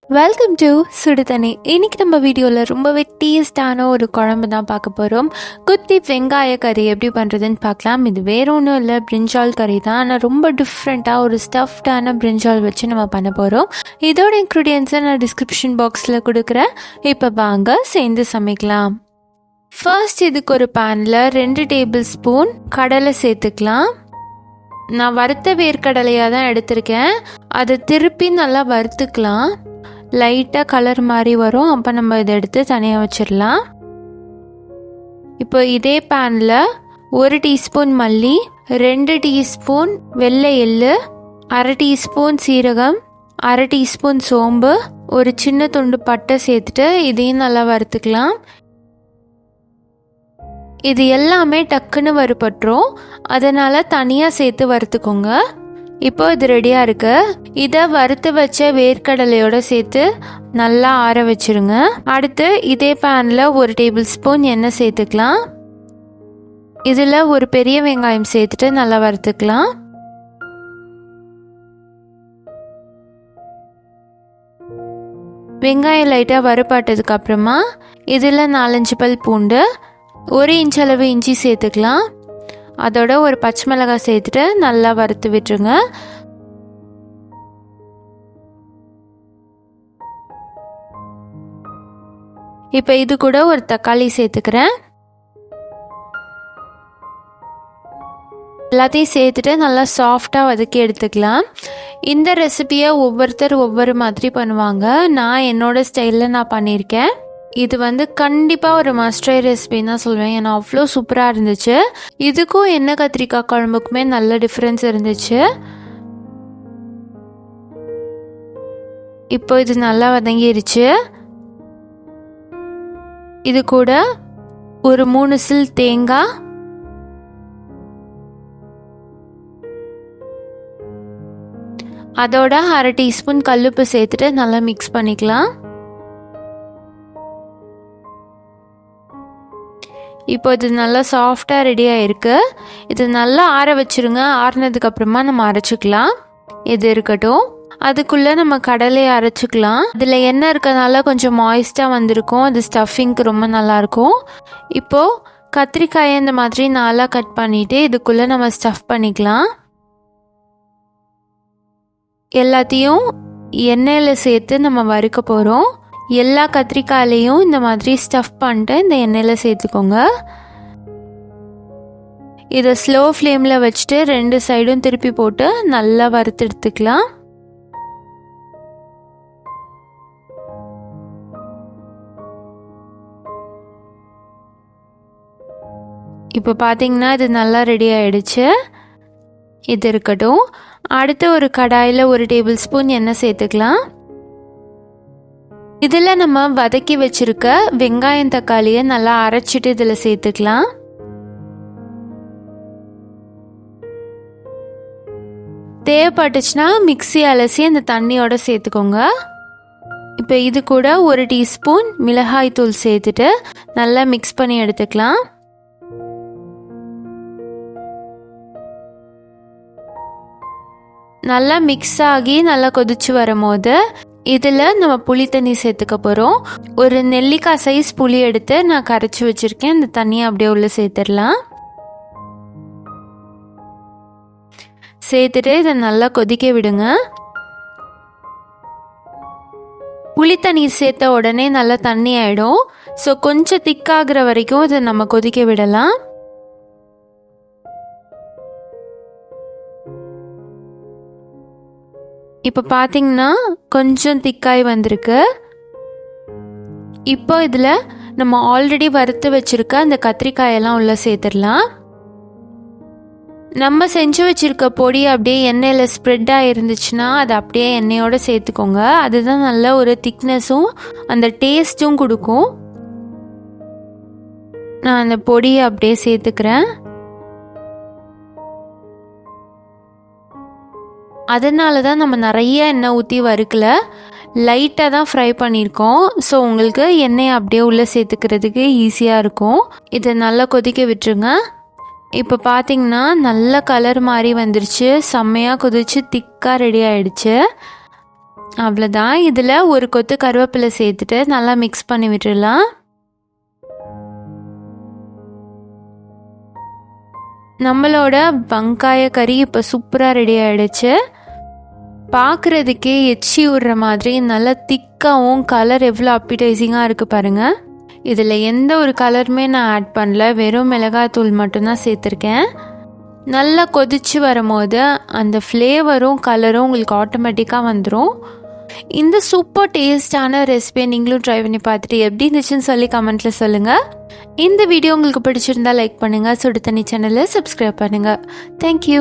Welcome to சுடுதண்ணி. இன்னைக்கு நம்ம வீடியோவில் ரொம்பவே டேஸ்டான ஒரு குழம்பு தான் பார்க்க போகிறோம். குத்தி வெங்காய கறி எப்படி பண்ணுறதுன்னு பார்க்கலாம். இது வேற ஒன்றும் இல்லை, பிரிஞ்சால் கறி தான். ஆனால் ரொம்ப டிஃப்ரெண்ட்டாக ஒரு ஸ்டஃப்டான பிரிஞ்சால் வச்சு நம்ம பண்ண போகிறோம். இதோட இன்க்ரீடியன்ஸை நான் டிஸ்கிரிப்ஷன் பாக்ஸில் கொடுக்குறேன். இப்போ வாங்க சேர்ந்து சமைக்கலாம். ஃபர்ஸ்ட் இதுக்கு ஒரு பேனில் 2 டேபிள் ஸ்பூன் கடலை சேர்த்துக்கலாம். நான் வறுத்த வேர்க்கடலையாக தான் எடுத்திருக்கேன். அதை திருப்பி நல்லா வறுத்துக்கலாம். லைட்டாக கலர் மாதிரி வரும். அப்போ நம்ம இதை எடுத்து தனியாக வச்சிடலாம். இப்போ இதே பேனில் 1 டீஸ்பூன் மல்லி, 2 டீஸ்பூன் வெள்ளை எள்ளு, 1/2 டீஸ்பூன் சீரகம், 1/2 டீஸ்பூன் சோம்பு, ஒரு சின்ன துண்டு பட்டை சேர்த்துட்டு இதையும் நல்லா வறுத்துக்கலாம். இது எல்லாமே டக்குன்னு வறுபட்டுரும், அதனால் தனியாக சேர்த்து வறுத்துக்கோங்க. இப்போ இது ரெடியாக இருக்கு. இதை வறுத்து வச்ச வேர்க்கடலையோட சேர்த்து நல்லா ஆற வச்சிருங்க. அடுத்து இதே பேனில் 1 டேபிள் ஸ்பூன் எண்ணெய் சேர்த்துக்கலாம். இதில் ஒரு பெரிய வெங்காயம் சேர்த்துட்டு நல்லா வறுத்துக்கலாம். வெங்காயம் லைட்டாக வறுப்பாட்டதுக்கு அப்புறமா இதில் 4-5 பல் பூண்டு, 1 இன்ச் அளவு இஞ்சி சேர்த்துக்கலாம். அதோட ஒரு பச்சை மிளகாய் சேர்த்துட்டு நல்லா வறுத்து விட்டுருங்க. இப்போ இது கூட ஒரு தக்காளி சேர்த்துக்கிறேன். எல்லாத்தையும் சேர்த்துட்டு நல்லா சாஃப்டாக வதக்கி எடுத்துக்கலாம். இந்த ரெசிபியை ஒவ்வொருத்தர் ஒவ்வொரு மாதிரி பண்ணுவாங்க. நான் என்னோட ஸ்டைலில் நான் பண்ணியிருக்கேன். இது கண்டிப்பாக ஒரு மஸ்ட் ரெசிபின்னு தான் சொல்லுவேன். ஏன்னா அவ்வளோ சூப்பராக இருந்துச்சு. இதுக்கும் எண்ணெய் கத்திரிக்காய் குழம்புக்குமே நல்ல டிஃப்ரென்ஸ் இருந்துச்சு. இப்போ இது நல்லா வதங்கிருச்சு. இது கூட ஒரு 3 சில் தேங்காய், அதோட 1/2 டீஸ்பூன் கல்லுப்பு சேர்த்துட்டு நல்லா மிக்ஸ் பண்ணிக்கலாம். இப்போ இது நல்லா சாஃப்டாக ரெடியாக இருக்குது. இது நல்லா ஆற வச்சுருங்க. ஆறினதுக்கப்புறமா நம்ம அரைச்சிக்கலாம். இது இருக்கட்டும். அதுக்குள்ளே நம்ம கடலையை அரைச்சிக்கலாம். இதில் எண்ணெய் இருக்கிறதுனால கொஞ்சம் மாய்ஸ்டாக வந்திருக்கும். அது ஸ்டஃபிங்க்கு ரொம்ப நல்லாயிருக்கும். இப்போது கத்திரிக்காயை இந்த மாதிரி நாலாக கட் பண்ணிவிட்டு இதுக்குள்ளே நம்ம ஸ்டஃப் பண்ணிக்கலாம். எல்லாத்தையும் எண்ணெயில் சேர்த்து நம்ம வறுக்க போகிறோம். எல்லா கத்திரிக்காயிலையும் இந்த மாதிரி ஸ்டஃப் பண்ணிட்டு இந்த எண்ணெயில் சேர்த்துக்கோங்க. இதை ஸ்லோ ஃப்ளேமில் வச்சுட்டு 2 சைடும் திருப்பி போட்டு நல்லா வறுத்து எடுத்துக்கலாம். இப்போ பார்த்தீங்கன்னா இது நல்லா ரெடி ஆகிடுச்சு. இது இருக்கட்டும். அடுத்து ஒரு கடாயில் 1 டேபிள் ஸ்பூன் எண்ணெய் சேர்த்துக்கலாம். இதில் நம்ம வதக்கி வச்சிருக்க வெங்காயம் தக்காளியை நல்லா அரைச்சிட்டு இதில் சேர்த்துக்கலாம். தேவைப்பட்டுச்சுன்னா மிக்ஸி அலசி அந்த தண்ணியோட சேர்த்துக்கோங்க. இப்போ இது கூட 1 டீஸ்பூன் மிளகாய் தூள் சேர்த்துட்டு நல்லா மிக்ஸ் பண்ணி எடுத்துக்கலாம். நல்லா மிக்ஸ் ஆகி நல்லா கொதிச்சு வரும்போது இதில் நம்ம புளி தண்ணி சேர்த்துக்க போகிறோம். ஒரு நெல்லிக்காய் சைஸ் புளி எடுத்து நான் கரைச்சி வச்சுருக்கேன். இந்த தண்ணியை அப்படியே உள்ளே சேர்த்துடலாம். சேர்த்துட்டு இதை நல்லா கொதிக்க விடுங்க. புளி தண்ணீர் சேர்த்த உடனே நல்லா தண்ணி ஆகிடும். ஸோ கொஞ்சம் திக்காகிற வரைக்கும் இதை நம்ம கொதிக்க விடலாம். இப்போ பார்த்தீங்கன்னா கொஞ்சம் திக்காய் வந்திருக்கு. இப்போ இதில் நம்ம ஆல்ரெடி வறுத்து வச்சுருக்க அந்த கத்திரிக்காயெல்லாம் உள்ளே சேர்த்துடலாம். நம்ம செஞ்சு வச்சுருக்க பொடி அப்படியே எண்ணெயில் ஸ்ப்ரெட்டாக இருந்துச்சுன்னா அதை அப்படியே எண்ணெயோடு சேர்த்துக்கோங்க. அதுதான் நல்ல ஒரு திக்னஸும் அந்த டேஸ்ட்டும் கொடுக்கும். நான் அந்த பொடியை அப்படியே சேர்த்துக்கிறேன். அதனால தான் நம்ம நிறைய எண்ணெய் ஊற்றி வறுக்கல, லைட்டாக தான் ஃப்ரை பண்ணியிருக்கோம். ஸோ உங்களுக்கு எண்ணெயை அப்படியே உள்ளே சேர்த்துக்கிறதுக்கு ஈஸியாக இருக்கும். இதை நல்லா கொதிக்க விட்டுருங்க. இப்போ பார்த்தீங்கன்னா நல்ல கலர் மாதிரி வந்துருச்சு. செம்மையாக கொதிச்சு திக்காக ரெடி ஆகிடுச்சு. அவ்வளோதான். இதில் ஒரு கொத்து கருவேப்பிலை சேர்த்துட்டு நல்லா மிக்ஸ் பண்ணி விட்டுடலாம். நம்மளோட வெங்காய கறி இப்போ சூப்பராக ரெடி ஆகிடுச்சு. பார்க்குறதுக்கே எச்சி விடுற மாதிரி நல்லா திக்காகவும் கலர் எவ்வளோ அப்பிடைசிங்காக இருக்குது பாருங்கள். இதில் எந்த ஒரு கலருமே நான் ஆட் பண்ணல, வெறும் மிளகாத்தூள் மட்டும்தான் சேர்த்துருக்கேன். நல்லா கொதித்து வரும்போது அந்த ஃப்ளேவரும் கலரும் உங்களுக்கு ஆட்டோமேட்டிக்காக வந்துடும். இந்த சூப்பர் டேஸ்டான ரெசிபியை நீங்களும் ட்ரை பண்ணி பார்த்துட்டு எப்படி இருந்துச்சுன்னு சொல்லி கமெண்ட்டில் சொல்லுங்கள். இந்த வீடியோ உங்களுக்கு பிடிச்சிருந்தா லைக் பண்ணுங்கள், சுடு தண்ணி சேனலை சப்ஸ்கிரைப் பண்ணுங்கள். தேங்க்யூ.